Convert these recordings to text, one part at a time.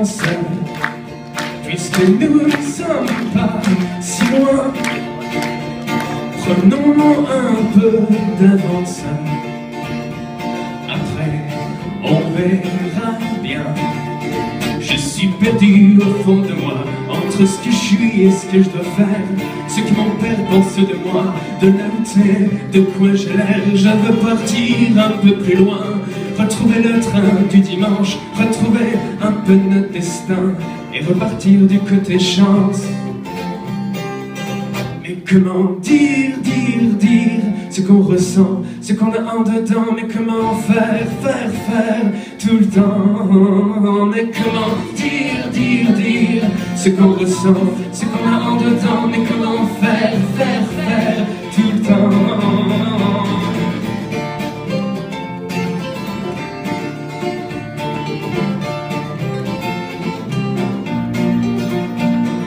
avance, puisque nous ne sommes pas si loin. Prenons un peu d'avance, après on verra bien. Je suis perdu au fond de moi, entre ce que je suis et ce que je dois faire. Ce qui mon père pense de moi, de là où t'es, de quoi j'ai l'air. Je veux partir un peu plus loin, retrouver le train du dimanche, retrouver un peu notre destin et repartir du côté chance. Mais comment dire ce qu'on ressent, ce qu'on a en dedans? Mais comment faire tout le temps? Mais comment dire ce qu'on ressent, ce qu'on a en dedans? Mais comment faire tout le temps?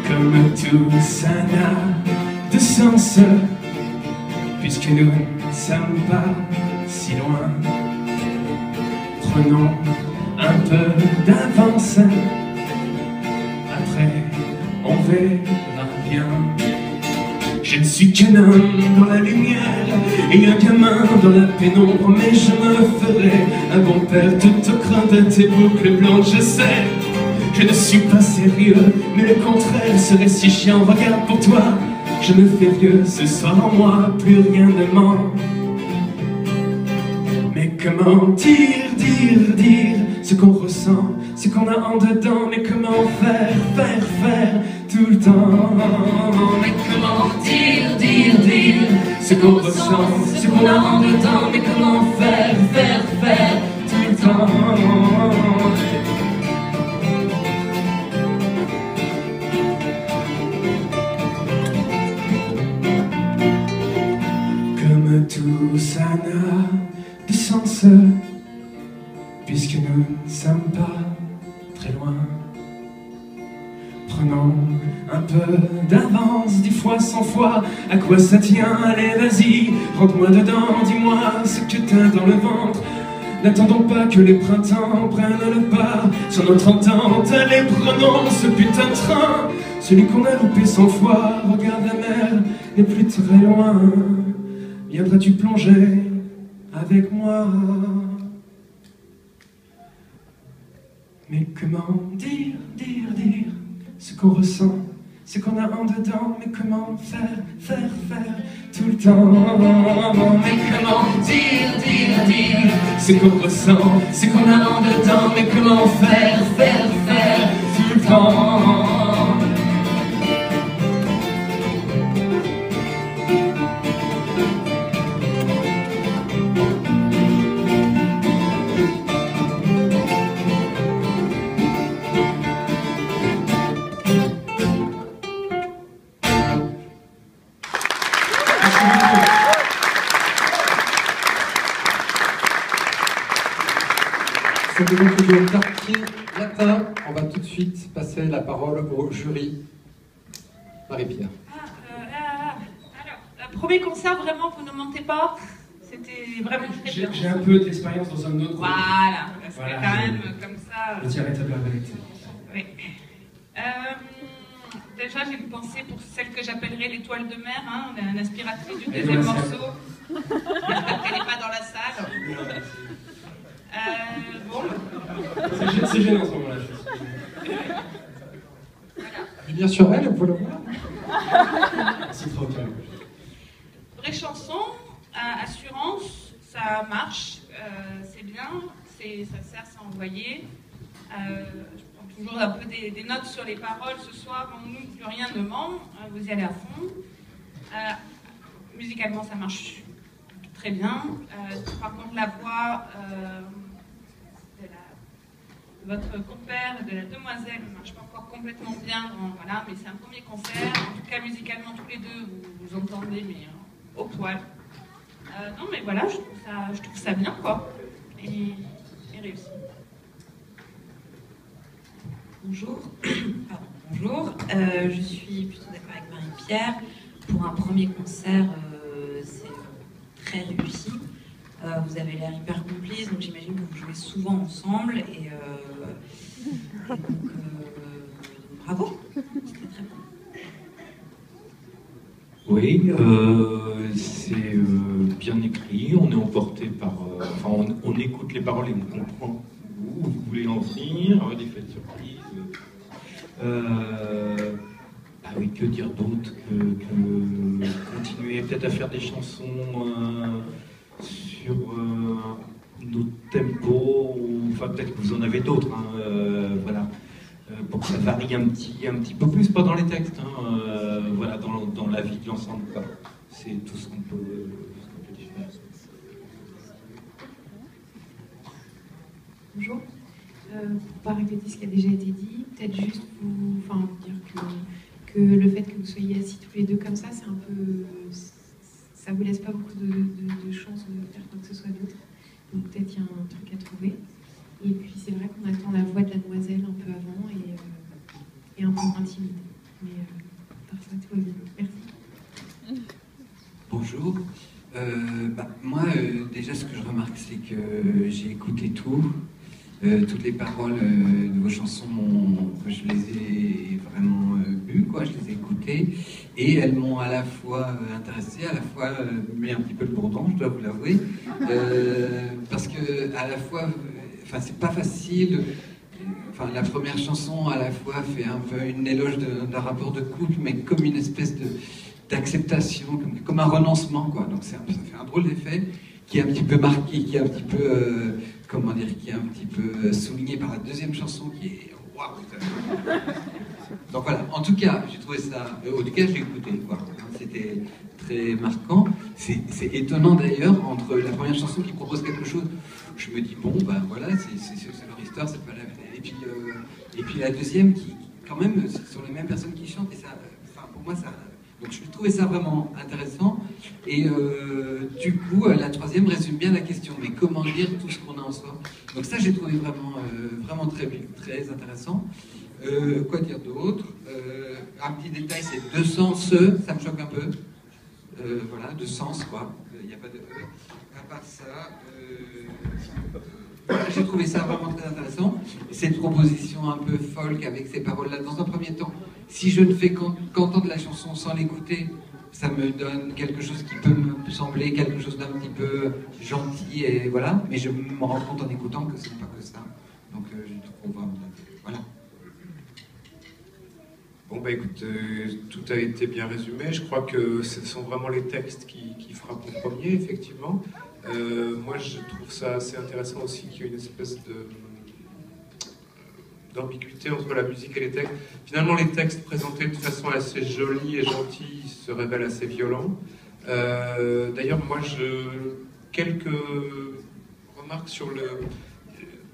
Comme tout ça n'a de sens, puisque nous ne sommes pas si loin. Prenons un peu d'avance, après on verra bien. Je ne suis qu'un homme dans la lumière et un gamin dans la pénombre, mais je me ferai un bon père tout au creux de tes boucles blanches. Je sais, je ne suis pas sérieux, mais le contraire serait si chiant. Regarde pour toi, je me fais vieux, ce soir en moi, plus rien ne ment. Mais comment dire ce qu'on ressent, ce qu'on a en dedans? Mais comment faire tout le temps? Mais comment dire ce qu'on ressent, ce qu'on a en dedans? Mais comment faire tout le temps? Tout ça n'a de sens, puisque nous ne sommes pas très loin. Prenons un peu d'avance, 10 fois, 100 fois, à quoi ça tient? Allez vas-y, rentre-moi dedans, dis-moi ce que t'as dans le ventre. N'attendons pas que les printemps prennent le pas sur notre entente. Allez, prenons ce putain de train, celui qu'on a loupé 100 fois. Regarde, la mer n'est plus très loin. Viendras-tu plonger avec moi? Mais comment dire ce qu'on ressent, ce qu'on a en dedans? Mais comment faire tout le temps? Mais comment dire ce qu'on ressent, ce qu'on a en dedans? Mais comment faire tout le temps? C'était donc le quartier latin. On va tout de suite passer la parole au jury. Marie-Pierre. Alors, premier concert, vraiment, vous ne mentez pas? C'était vraiment très bien. J'ai un peu d'expérience dans un autre. Voilà, parce que quand même, comme ça... Je dirais ta vérité. Oui. Déjà, j'ai une pensée pour celle que j'appellerais l'étoile de mer, hein, l'inspiratrice du deuxième morceau. J'espère qu'elle n'est pas dans la salle. Bon. C'est gênant en ce moment-là. Venir sur elle, vous pouvez le voir. C'est trop bien. Vraie chanson, assurance, ça marche, c'est bien, ça sert, c'est envoyé. Je prends toujours un peu des notes sur les paroles ce soir. Bon, nous, plus rien ne ment, vous y allez à fond. Musicalement, ça marche très bien. Par contre, la voix de votre compère, de la demoiselle, ne marche pas encore complètement bien. Voilà, mais c'est un premier concert. En tout cas, musicalement, tous les deux, vous entendez, mais au poil. Non, mais voilà, je trouve ça bien, quoi. Et réussi. Bonjour. Pardon, bonjour. Je suis plutôt d'accord avec Marie-Pierre. Pour un premier concert, c'est très réussi. Vous avez l'air hyper complices, donc j'imagine que vous jouez souvent ensemble. Et donc, Oui, c'est bien écrit, on est emporté par... enfin, on écoute les paroles et on comprend où vous voulez en venir, des faits de surprise. Ah oui, que dire d'autre que continuer peut-être à faire des chansons sur notre tempo, ou enfin peut-être que vous en avez d'autres, hein, voilà. Pour que ça varie un petit peu plus, pas dans les textes, hein, voilà, dans la vie de l'ensemble. C'est tout ce qu'on peut dire. Bonjour. Pour pas répéter ce qui a déjà été dit, peut-être juste vous dire que le fait que vous soyez assis tous les deux comme ça, c'est un peu, ça vous laisse pas beaucoup de chance de faire quoi que ce soit d'autre. Donc peut-être il y a un truc à trouver. Et puis c'est vrai qu'on attend la voix de la demoiselle un peu avant et un peu moins timide. Mais par ça, tout va bien. Merci. Bonjour. Moi, déjà, ce que je remarque, c'est que j'ai écouté tout. Toutes les paroles de vos chansons, je les ai vraiment bues, quoi. Je les ai écoutées. Et elles m'ont à la fois intéressé, à la fois mis un petit peu le bourdon, je dois vous l'avouer. Parce que, à la fois... Enfin, c'est pas facile. Enfin, la première chanson, à la fois, fait un peu une éloge d'un rapport de couple, mais comme une espèce d'acceptation, comme un renoncement, quoi. Donc, ça fait un drôle d'effet qui est un petit peu marqué, qui est un petit peu, comment dire, qui est un petit peu souligné par la deuxième chanson, qui est waouh. Donc voilà. En tout cas, j'ai trouvé ça. En tout cas, j'ai écouté, quoi. C'était très marquant. C'est étonnant d'ailleurs, entre la première chanson qui propose quelque chose, je me dis bon, ben voilà, c'est leur histoire, c'est pas la même. Et puis la deuxième qui, quand même, ce sont les mêmes personnes qui chantent, et ça, enfin, pour moi, ça. Donc je trouvais ça vraiment intéressant. Et du coup, la troisième résume bien la question, mais comment dire tout ce qu'on a en soi? Donc ça, j'ai trouvé vraiment très intéressant. Quoi dire d'autre? Un petit détail, c'est deux sens, ça me choque un peu. Voilà, de sens, quoi. Il n'y a pas de... À part ça, j'ai trouvé ça vraiment très intéressant. Cette proposition un peu folk avec ces paroles-là, dans un premier temps, si je ne fais qu'entendre la chanson sans l'écouter, ça me donne quelque chose qui peut me sembler quelque chose d'un petit peu gentil, et voilà. Mais je me rends compte en écoutant que ce n'est pas que ça. Donc je trouve vraiment... Voilà. Bon bah écoute, tout a été bien résumé. Je crois que ce sont vraiment les textes qui frappent en premier, effectivement. Moi je trouve ça assez intéressant aussi qu'il y ait une espèce d'ambiguïté entre la musique et les textes. Finalement les textes présentés de façon assez jolie et gentille se révèlent assez violents. D'ailleurs moi quelques remarques sur le...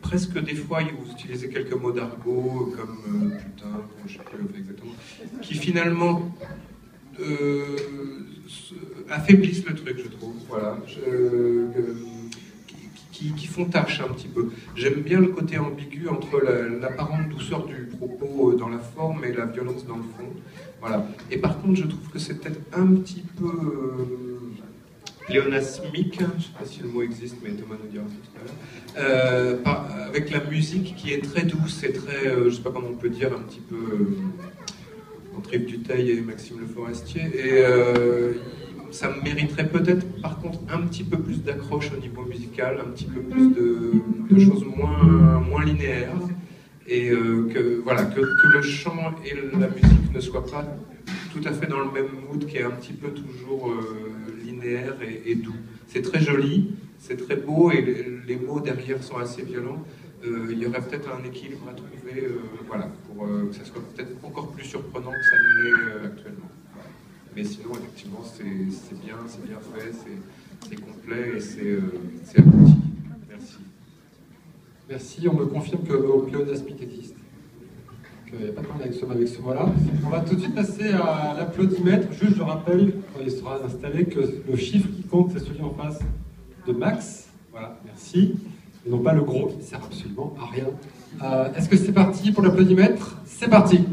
Presque des fois, vous utilisez quelques mots d'argot, comme putain, je sais plus exactement, qui finalement affaiblissent le truc, je trouve, voilà, qui font tâche un petit peu. J'aime bien le côté ambigu entre l'apparente douceur du propos dans la forme et la violence dans le fond, voilà. Et par contre, je trouve que c'est peut-être un petit peu... pléonasmique, je ne sais pas si le mot existe, mais Thomas nous dira tout à l'heure, avec la musique qui est très douce et très, je ne sais pas comment on peut dire, un petit peu entre Yves Duteil et Maxime Le Forestier, et ça mériterait peut-être par contre un petit peu plus d'accroche au niveau musical, un petit peu plus de choses moins linéaires, et que le chant et la musique ne soient pas tout à fait dans le même mood, qui est un petit peu toujours linéaire et doux. C'est très joli, c'est très beau, et les mots derrière sont assez violents. Il y aurait peut-être un équilibre à trouver, voilà, pour que ça soit peut-être encore plus surprenant que ça ne l'est actuellement. Mais sinon, effectivement, c'est bien fait, c'est complet et c'est abouti. Merci. Merci, on me confirme que le mot pléonasmique existe. Il n'y a pas de problème avec ce mot-là. On va tout de suite passer à l'applaudimètre. Juste, je rappelle, quand il sera installé, que le chiffre qui compte, c'est celui en face de Max. Voilà, merci. Et non pas le gros qui ne sert absolument à rien. Est-ce que c'est parti pour l'applaudimètre? C'est parti.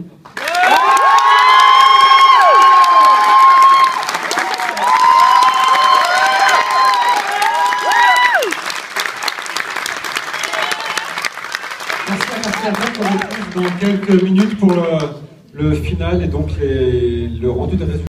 On se retrouve dans quelques minutes pour le final et donc le rendu des résultats.